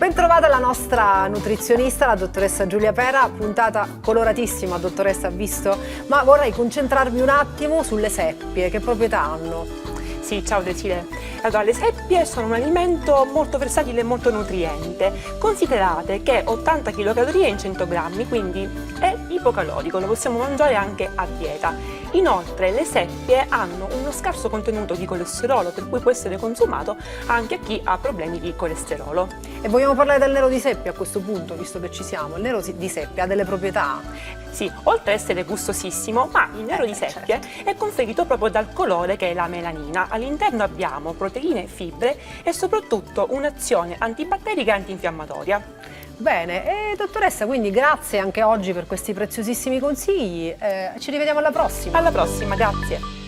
Bentrovata la nostra nutrizionista, la dottoressa Giulia Pera, puntata coloratissima, dottoressa, ha visto? Ma vorrei concentrarmi un attimo sulle seppie, che proprietà hanno? Sì, ciao Desile. Allora, le seppie sono un alimento molto versatile e molto nutriente. Considerate che 80 kcal in 100 grammi, quindi è ipocalorico, lo possiamo mangiare anche a dieta. Inoltre le seppie hanno uno scarso contenuto di colesterolo, per cui può essere consumato anche a chi ha problemi di colesterolo. E vogliamo parlare del nero di seppia a questo punto, visto che ci siamo. Il nero di seppia ha delle proprietà? Sì, oltre ad essere gustosissimo, ma il nero di seppie è conferito proprio dal colore che è la melanina. All'interno abbiamo proteine, fibre e soprattutto un'azione antibatterica e antinfiammatoria. Bene, dottoressa, quindi grazie anche oggi per questi preziosissimi consigli. Ci rivediamo alla prossima. Alla prossima, grazie.